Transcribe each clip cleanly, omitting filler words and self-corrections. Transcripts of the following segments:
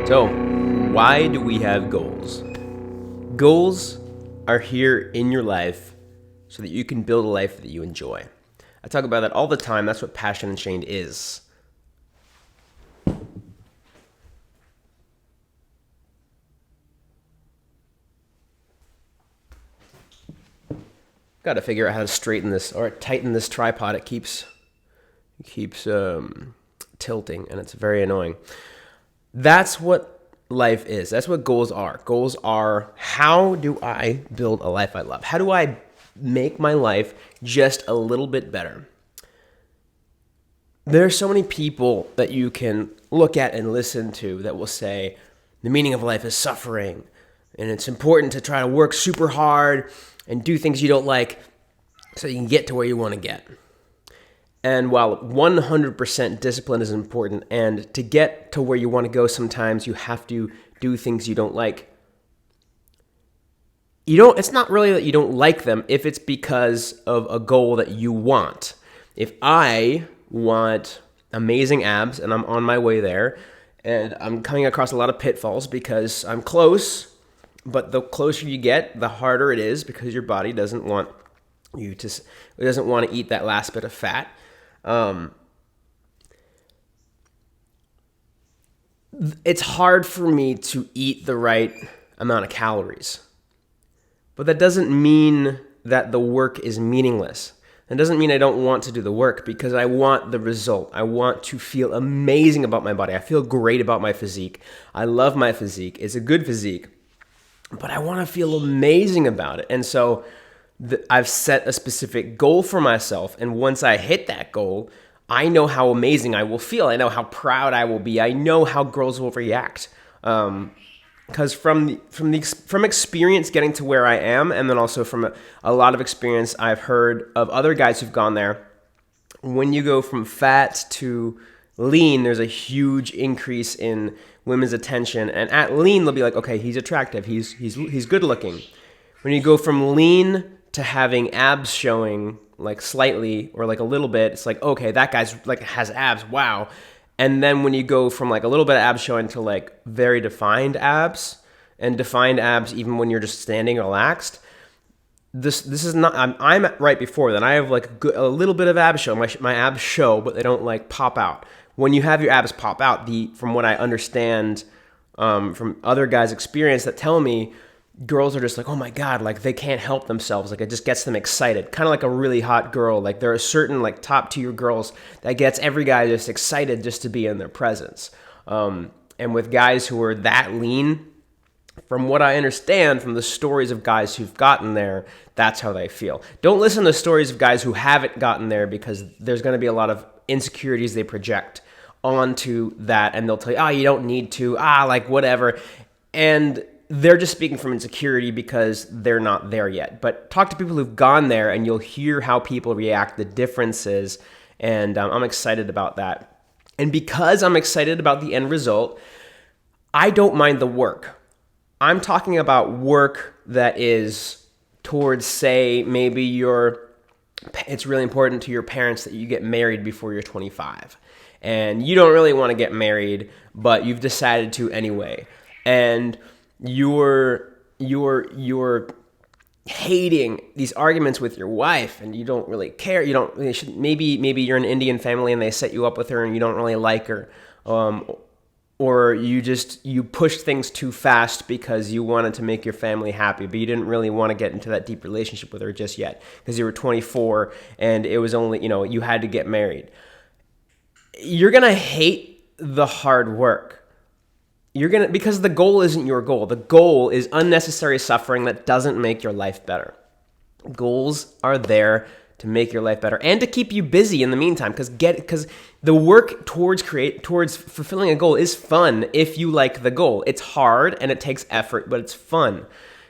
So, why do we have goals? Goals are here in your life so that you can build a life that you enjoy. I talk about that all the time. That's what Passion Unchained is. Got to figure out how to straighten this or tighten this tripod. It keeps tilting, and it's very annoying. That's what life is. That's what goals are. Goals are, how do I build a life I love? How do I make my life just a little bit better? There are so many people that you can look at and listen to that will say the meaning of life is suffering, and it's important to try to work super hard and do things you don't like so you can get to where you want to get. And while 100% discipline is important, and to get to where you want to go, sometimes you have to do things you don't like. It's not really that you don't like them if it's because of a goal that you want. If I want amazing abs and I'm on my way there and I'm coming across a lot of pitfalls because I'm close, but the closer you get, the harder it is because your body doesn't want to eat that last bit of fat. It's hard for me to eat the right amount of calories. But that doesn't mean that the work is meaningless. It doesn't mean I don't want to do the work, because I want the result. I want to feel amazing about my body. I feel great about my physique. I love my physique. It's a good physique. But I want to feel amazing about it. And so I've set a specific goal for myself. And once I hit that goal, I know how amazing I will feel. I know how proud I will be. I know how girls will react. Because from experience getting to where I am, and then also from a lot of experience I've heard of other guys who've gone there, when you go from fat to lean, there's a huge increase in women's attention. And at lean, they'll be like, okay, he's attractive, he's good looking. When you go from lean to having abs showing, like slightly or like a little bit, it's like, okay, that guy's like has abs, wow. And then when you go from like a little bit of abs showing to like very defined abs, and defined abs even when you're just standing relaxed, this is not, I'm right before then. I have like a little bit of abs show. My abs show, but they don't like pop out. When you have your abs pop out, from what I understand from other guys' experience that tell me, girls are just like, oh my God, like they can't help themselves. Like it just gets them excited. Kind of like a really hot girl. Like there are certain like top tier girls that gets every guy just excited just to be in their presence. And with guys who are that lean, from what I understand from the stories of guys who've gotten there, that's how they feel. Don't listen to stories of guys who haven't gotten there, because there's going to be a lot of insecurities they project onto that. And they'll tell you, you don't need to, like whatever. And they're just speaking from insecurity because they're not there yet. But talk to people who've gone there and you'll hear how people react, the differences, and I'm excited about that. And because I'm excited about the end result, I don't mind the work. I'm talking about work that is towards, say, maybe it's really important to your parents that you get married before you're 25. And you don't really want to get married, but you've decided to anyway. And you're hating these arguments with your wife, and you don't really care. You don't really maybe you're an Indian family and they set you up with her and you don't really like her, or you pushed things too fast because you wanted to make your family happy, but you didn't really want to get into that deep relationship with her just yet because you were 24 and it was only, you had to get married. You're gonna hate the hard work. Because the goal isn't your goal. The goal is unnecessary suffering that doesn't make your life better. Goals are there to make your life better and to keep you busy in the meantime, because the work towards fulfilling a goal is fun if you like the goal. It's hard and it takes effort, but it's fun.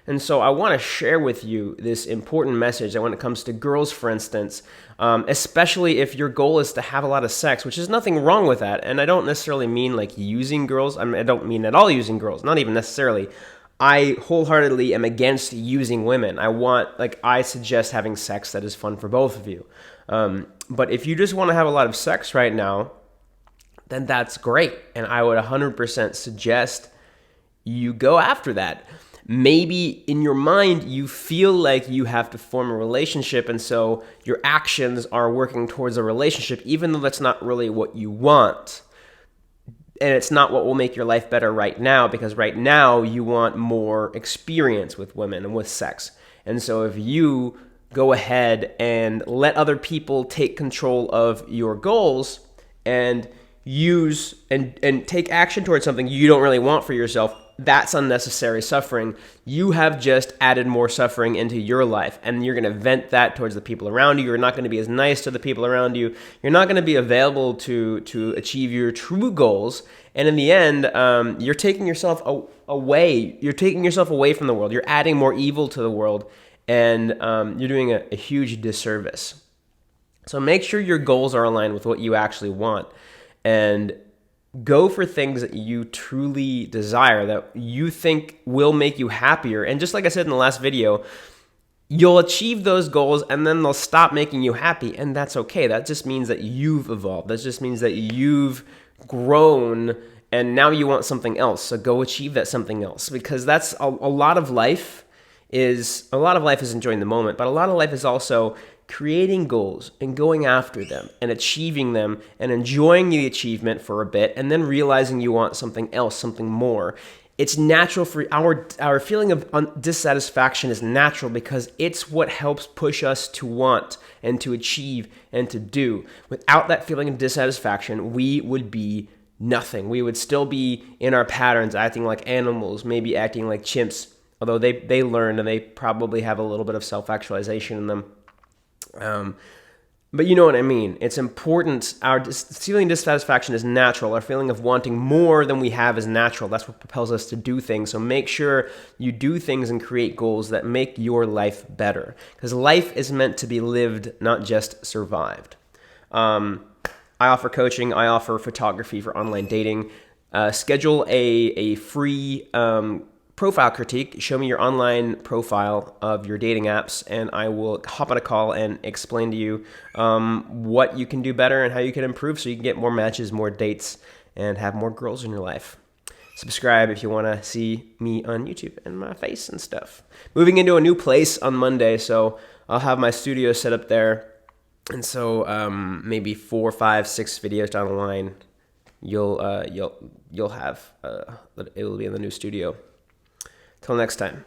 And so I want to share with you this important message that when it comes to girls, for instance, especially if your goal is to have a lot of sex, which is nothing wrong with that. And I don't necessarily mean like using girls. I don't mean at all using girls, not even necessarily. I wholeheartedly am against using women. I suggest having sex that is fun for both of you. But if you just want to have a lot of sex right now, then that's great. And I would 100% suggest you go after that. Maybe in your mind, you feel like you have to form a relationship, and so your actions are working towards a relationship, even though that's not really what you want. And it's not what will make your life better right now, because right now you want more experience with women and with sex. And so if you go ahead and let other people take control of your goals and use and take action towards something you don't really want for yourself, that's unnecessary suffering. You have just added more suffering into your life, and you're going to vent that towards the people around you. You're not going to be as nice to the people around you. You're not going to be available to achieve your true goals. And in the end, you're taking yourself away. You're taking yourself away from the world. You're adding more evil to the world, and you're doing a huge disservice. So make sure your goals are aligned with what you actually want, and go for things that you truly desire, that you think will make you happier. And just like I said in the last video, you'll achieve those goals and then they'll stop making you happy. And that's okay. That just means that you've evolved. That just means that you've grown and now you want something else. So go achieve that something else, because that's a lot of life is enjoying the moment, but a lot of life is also creating goals and going after them and achieving them and enjoying the achievement for a bit and then realizing you want something else, something more. It's natural for our feeling of dissatisfaction is natural, because it's what helps push us to want and to achieve and to do. Without that feeling of dissatisfaction, we would be nothing. We would still be in our patterns, acting like animals, maybe acting like chimps, although they learn and they probably have a little bit of self-actualization in them. But you know what I mean. It's important. Our feeling of dissatisfaction is natural. Our feeling of wanting more than we have is natural. That's what propels us to do things. So make sure you do things and create goals that make your life better, because life is meant to be lived, not just survived. I offer coaching. I offer photography for online dating. Schedule a free profile critique. Show me your online profile of your dating apps, and I will hop on a call and explain to you what you can do better and how you can improve so you can get more matches, more dates, and have more girls in your life. Subscribe if you want to see me on YouTube and my face and stuff. Moving into a new place on Monday, so I'll have my studio set up there. And so maybe 4, 5, 6 videos down the line, you'll have it will be in the new studio. Till next time.